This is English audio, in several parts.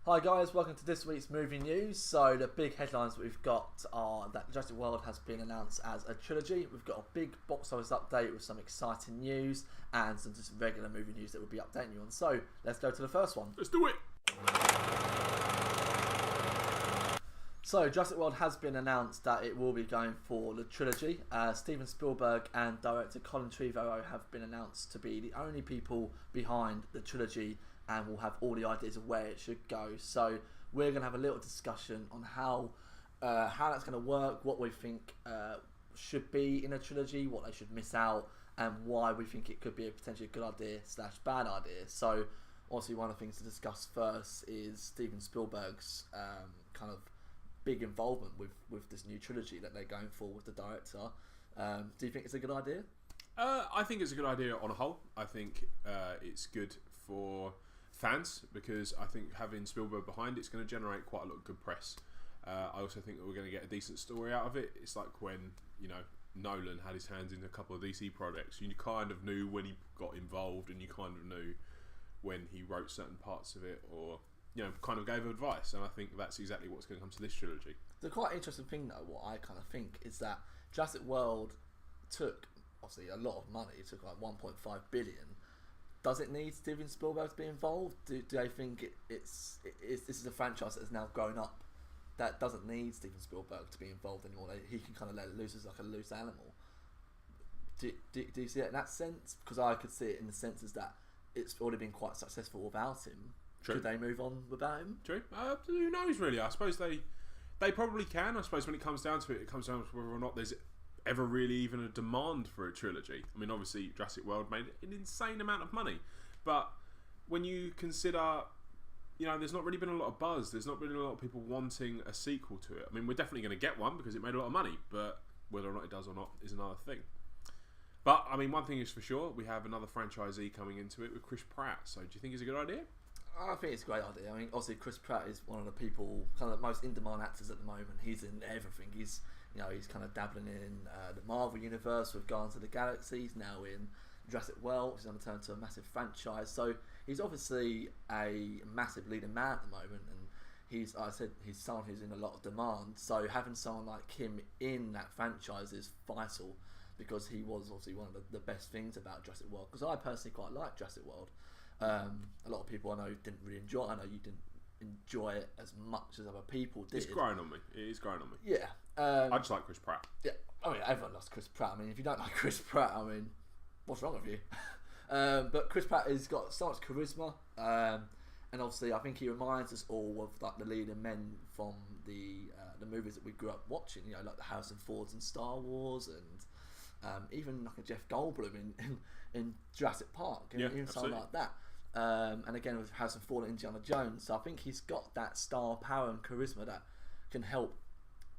Hi guys, welcome to this week's movie news. So the big headlines we've got are that Jurassic World has been announced as a trilogy. We've got a big box office update with some exciting news and some just regular movie news that we'll be updating you on. So let's go to the first one. Let's do it! So Jurassic World has been announced that it will be going for the trilogy. Steven Spielberg and director Colin Trevorrow have been announced to be the only people behind the trilogy and will have all the ideas of where it should go. So we're going to have a little discussion on how that's going to work, what we think should be in a trilogy, what they should miss out, and why we think it could be a potentially good idea / bad idea. So obviously one of the things to discuss first is Steven Spielberg's kind of big involvement with this new trilogy that they're going for with the director. Do you think it's a good idea? I think it's a good idea on a whole. I think it's good for fans because I think having Spielberg behind it's going to generate quite a lot of good press. I also think that we're going to get a decent story out of it. It's like when Nolan had his hands in a couple of DC projects. You kind of knew when he got involved, and you kind of knew when he wrote certain parts of it, or kind of gave advice. And I think that's exactly what's going to come to this trilogy. The quite interesting thing, though, what I kind of think is that Jurassic World took obviously a lot of money. It took like 1.5 billion. Does it need Steven Spielberg to be involved? Do they think this is a franchise that has now grown up that doesn't need Steven Spielberg to be involved anymore? He can kind of let it loose as like a loose animal. Do you see it in that sense? Because I could see it in the sense is that it's already been quite successful without him. True. Could they move on without him? True. Who knows, really? I suppose they probably can. I suppose when it comes down to it, it comes down to whether or not there's ever really even a demand for a trilogy. I mean, obviously, Jurassic World made an insane amount of money. But when you consider, there's not really been a lot of buzz. There's not really a lot of people wanting a sequel to it. I mean, we're definitely going to get one because it made a lot of money. But whether or not it does or not is another thing. But, I mean, one thing is for sure, we have another franchisee coming into it with Chris Pratt. So do you think it's a good idea? I think it's a great idea. I mean, obviously Chris Pratt is one of the people, kind of the most in-demand actors at the moment. He's in everything. He's kind of dabbling in the Marvel universe with Guardians of the Galaxy. He's now in Jurassic World, which is going to turn into a massive franchise. So he's obviously a massive leading man at the moment, and he's someone who's in a lot of demand. So having someone like him in that franchise is vital, because he was obviously one of the best things about Jurassic World. Because I personally quite like Jurassic World. A lot of people I know didn't really enjoy it. I know you didn't enjoy it as much as other people did. It's growing on me. It is growing on me. Yeah. I just like Chris Pratt. Yeah. I mean, everyone loves Chris Pratt. I mean, if you don't like Chris Pratt, I mean, what's wrong with you? But Chris Pratt has got so much charisma. And obviously, I think he reminds us all of like the leading men from the movies that we grew up watching. Like the Harrison Fords in Star Wars, and even like a Jeff Goldblum in Jurassic Park, even something like that. And again with Harrison Ford and Indiana Jones. So I think he's got that star power and charisma that can help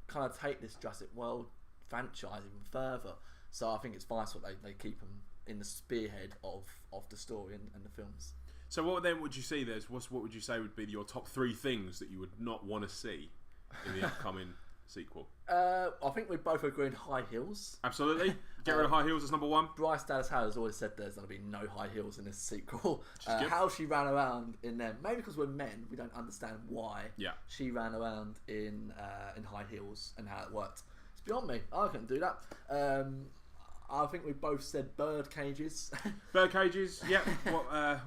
kind of take this Jurassic World franchise even further. So I think it's vital they keep him in the spearhead of the story and the films. So what then would you see what would you say would be your top 3 things that you would not want to see in the upcoming sequel? I think we both agree on high heels. Absolutely. Get rid of high heels as number 1. Bryce Dallas Howard has always said there's going to be no high heels in this sequel. How she ran around in them, maybe because we're men, we don't understand why she ran around in high heels and how it worked. It's beyond me. I couldn't do that. I think we both said bird cages. Bird cages, yep.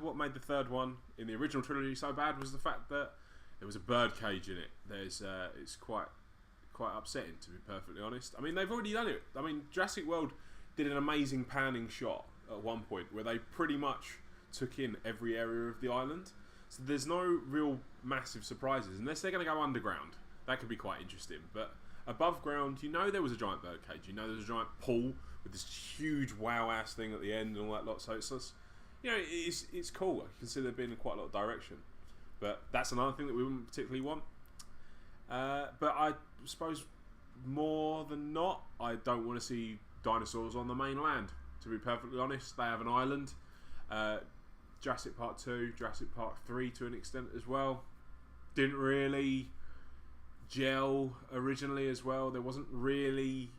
What made the third one in the original trilogy so bad was the fact that there was a bird cage in it. It's quite upsetting, to be perfectly honest. I mean, they've already done it. I mean, Jurassic World did an amazing panning shot at one point where they pretty much took in every area of the island. So there's no real massive surprises, unless they're going to go underground. That could be quite interesting. But above ground, there was a giant bird cage. There was a giant pool with this huge wow-ass thing at the end and all that lot. So it's just, it's cool. I can see there being quite a lot of direction. But that's another thing that we wouldn't particularly want. But I suppose more than not, I don't want to see dinosaurs on the mainland. To be perfectly honest, they have an island. Jurassic Park 2, Jurassic Park 3 to an extent as well. Didn't really gel originally as well. There wasn't really...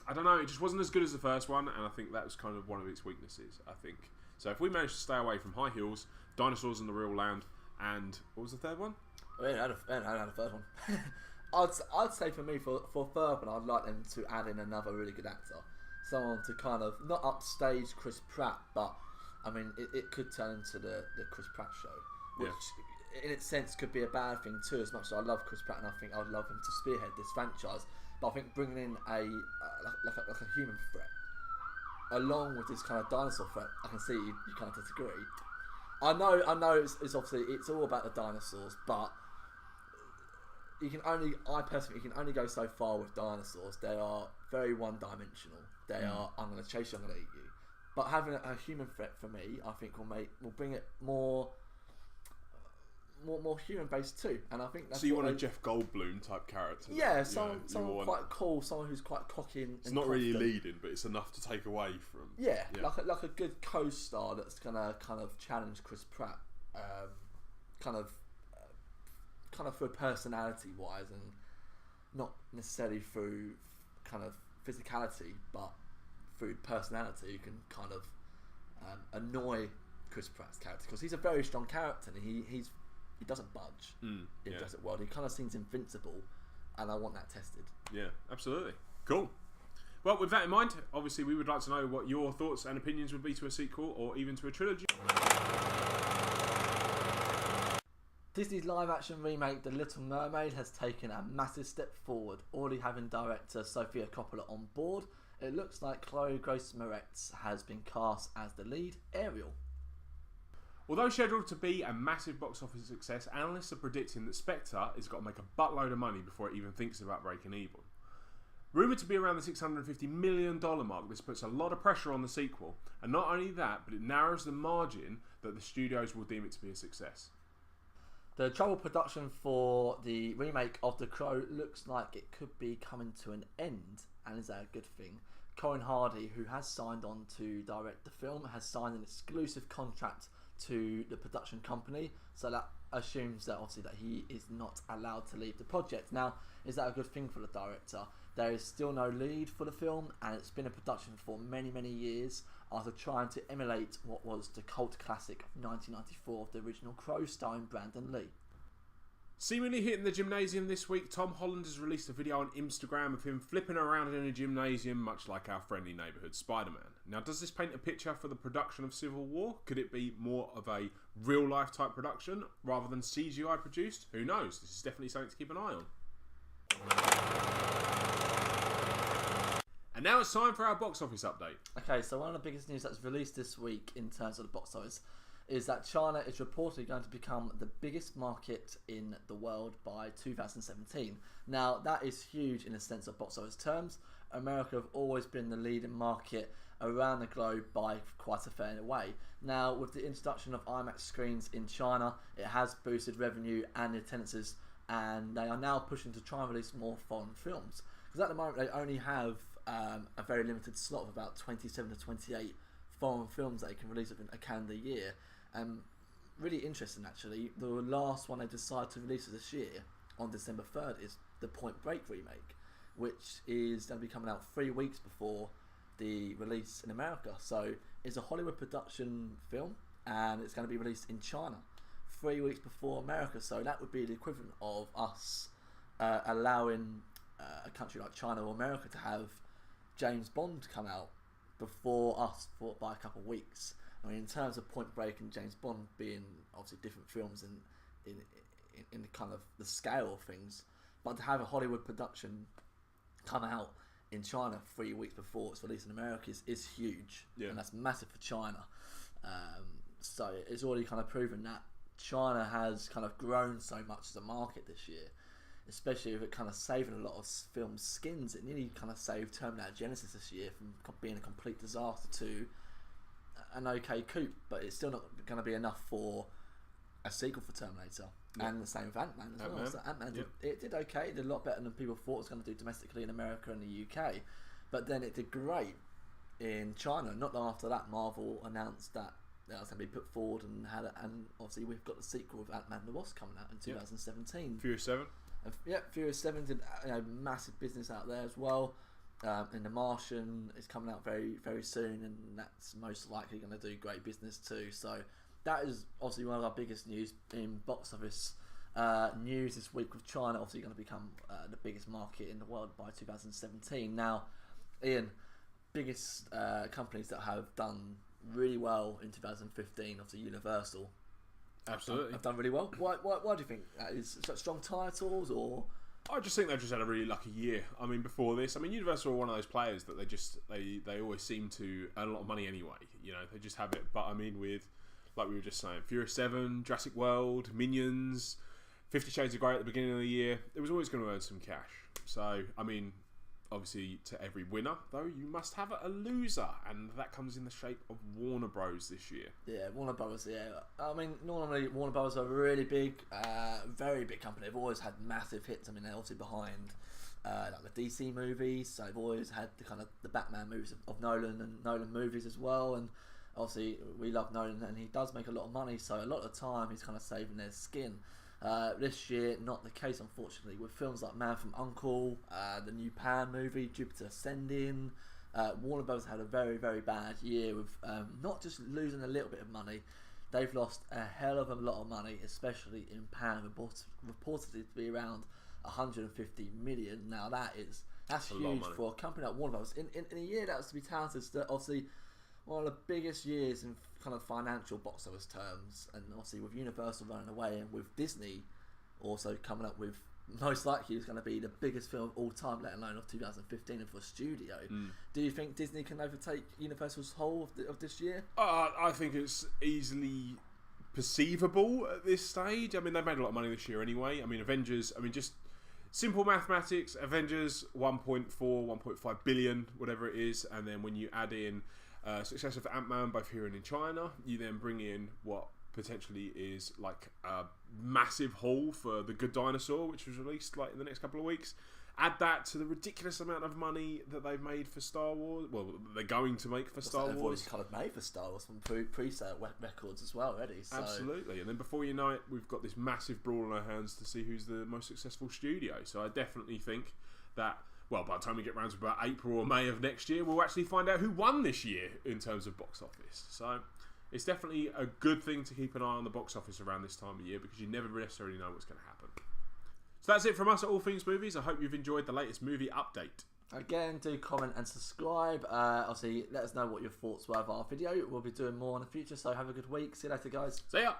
I don't know, it just wasn't as good as the first one, and I think that was kind of one of its weaknesses, I think. So if we manage to stay away from high heels, dinosaurs in the real land, and what was the third one? We ain't had a third one. I'd say for me, for a third one, I'd like them to add in another really good actor. Someone to kind of, not upstage Chris Pratt, but, I mean, it could turn into the Chris Pratt show. Which, in its sense, could be a bad thing too, as much as I love Chris Pratt and I think I'd love him to spearhead this franchise. But I think bringing in like a human threat, along with this kind of dinosaur threat, I can see you kind of disagree. I know it's obviously, it's all about the dinosaurs, but I personally can only go so far with dinosaurs. They are very one-dimensional. They are, I'm going to chase you, I'm going to eat you. But having a human threat for me, I think will bring it more human based too. And I think that's so you want a Jeff Goldblum type character. Yeah, someone quite cool, someone who's quite cocky and it's not really leading, but it's enough to take away from. Yeah. Like a good co-star that's gonna kind of challenge Chris Pratt, kind of through personality wise, and not necessarily through kind of physicality, but through personality. You can kind of annoy Chris Pratt's character because he's a very strong character and he doesn't budge in Jurassic World. He kind of seems invincible, and I want that tested. Yeah, absolutely. Cool. Well, with that in mind, obviously we would like to know what your thoughts and opinions would be to a sequel or even to a trilogy. Disney's live-action remake The Little Mermaid has taken a massive step forward, already having director Sofia Coppola on board. It looks like Chloe Grace Moretz has been cast as the lead Ariel. Although scheduled to be a massive box office success, analysts are predicting that Spectre has got to make a buttload of money before it even thinks about breaking even. Rumoured to be around the $650 million mark, this puts a lot of pressure on the sequel, and not only that, but it narrows the margin that the studios will deem it to be a success. The travel production for the remake of The Crow looks like it could be coming to an end, and is that a good thing? Corin Hardy, who has signed on to direct the film, has signed an exclusive contract to the production company, so that assumes that obviously that he is not allowed to leave the project. Now, is that a good thing for the director? There is still no lead for the film, and it's been in production for many years after trying to emulate what was the cult classic of 1994 of the original Crow starring Brandon Lee. Seemingly hitting the gymnasium this week, Tom Holland has released a video on Instagram of him flipping around in a gymnasium, much like our friendly neighbourhood Spider-Man. Now, does this paint a picture for the production of Civil War? Could it be more of a real-life type production rather than CGI produced? Who knows? This is definitely something to keep an eye on. And now it's time for our box office update. Okay, so one of the biggest news that's released this week in terms of the box office is that China is reportedly going to become the biggest market in the world by 2017. Now, that is huge in a sense of box office terms. America have always been the leading market around the globe by quite a fair way. Now, with the introduction of IMAX screens in China, it has boosted revenue and attendances, and they are now pushing to try and release more foreign films. Because at the moment, they only have a very limited slot of about 27 to 28 foreign films that they can release within a calendar year. Really interesting actually. The last one they decided to release this year on December 3rd is the Point Break remake, which is going to be coming out 3 weeks before the release in America. So it's a Hollywood production film and it's going to be released in China 3 weeks before America. So that would be the equivalent of us allowing a country like China or America to have James Bond come out before us by a couple of weeks. I mean, in terms of Point Break and James Bond being obviously different films in the kind of the scale of things, but to have a Hollywood production come out in China 3 weeks before it's released in America is huge, and that's massive for China. So it's already kind of proven that China has kind of grown so much as a market this year, especially with it kind of saving a lot of film skins. It nearly kind of saved Terminator Genesis this year from being a complete disaster to an okay coup, but it's still not going to be enough for a sequel for Terminator. And the same with Ant-Man as well. So Ant-Man did okay. It did a lot better than people thought it was going to do domestically in America and the UK, but then it did great in China. Not long after that, Marvel announced that that was going to be put forward and and obviously we've got the sequel of Ant-Man and the Wasp coming out in 2017. Furious 7. Furious 7 did massive business out there as well. And The Martian is coming out very soon, and that's most likely going to do great business too. So that is obviously one of our biggest news in box office news this week, with China obviously going to become the biggest market in the world by 2017. Now, Ian, biggest companies that have done really well in 2015, obviously Universal. Absolutely. Have done really well. Why do you think that is? Such strong titles, or? I just think they've just had a really lucky year. I mean, before this, Universal are one of those players that they always seem to earn a lot of money anyway. You know, they just have it. But with, like we were just saying, Furious 7, Jurassic World, Minions, 50 Shades of Grey at the beginning of the year, it was always going to earn some cash. So, obviously, to every winner, though, you must have a loser, and that comes in the shape of Warner Bros. This year. Yeah, Warner Bros. Yeah, normally Warner Bros. Are a really big, very big company. They've always had massive hits. They're obviously behind like the DC movies, so they've always had the Batman movies of Nolan, and Nolan movies as well. And obviously, we love Nolan, and he does make a lot of money. So a lot of the time, he's kind of saving their skin. This year, not the case, unfortunately, with films like Man from U.N.C.L.E., the new Pan movie, Jupiter Ascending. Warner Bros. Had a very, very bad year with not just losing a little bit of money, they've lost a hell of a lot of money, especially in Pan, reportedly to be around 150 million. Now that's huge for a company like Warner Bros. In a year that was to be touted as obviously one of the biggest years in kind of financial box office terms, and obviously with Universal running away, and with Disney also coming up with most likely is going to be the biggest film of all time, let alone of 2015, and for a studio. Do you think Disney can overtake Universal's whole of this year? I think it's easily perceivable at this stage. They made a lot of money this year anyway. Avengers, just simple mathematics, Avengers 1.5 billion, whatever it is, and then when you add in success of Ant-Man, both here and in China, you then bring in what potentially is like a massive haul for The Good Dinosaur, which was released like in the next couple of weeks. Add that to the ridiculous amount of money that they've made for Star Wars. Well, they're going to make for Star Wars. They've already kind of made for Star Wars from pre-sale records as well already. So. Absolutely. And then before you know it, we've got this massive brawl on our hands to see who's the most successful studio. So I definitely think that, well, by the time we get around to about April or May of next year, we'll actually find out who won this year in terms of box office. So it's definitely a good thing to keep an eye on the box office around this time of year, because you never necessarily know what's going to happen. So that's it from us at All Things Movies. I hope you've enjoyed the latest movie update. Again, do comment and subscribe. Obviously, let us know what your thoughts were of our video. We'll be doing more in the future, so have a good week. See you later, guys. See ya!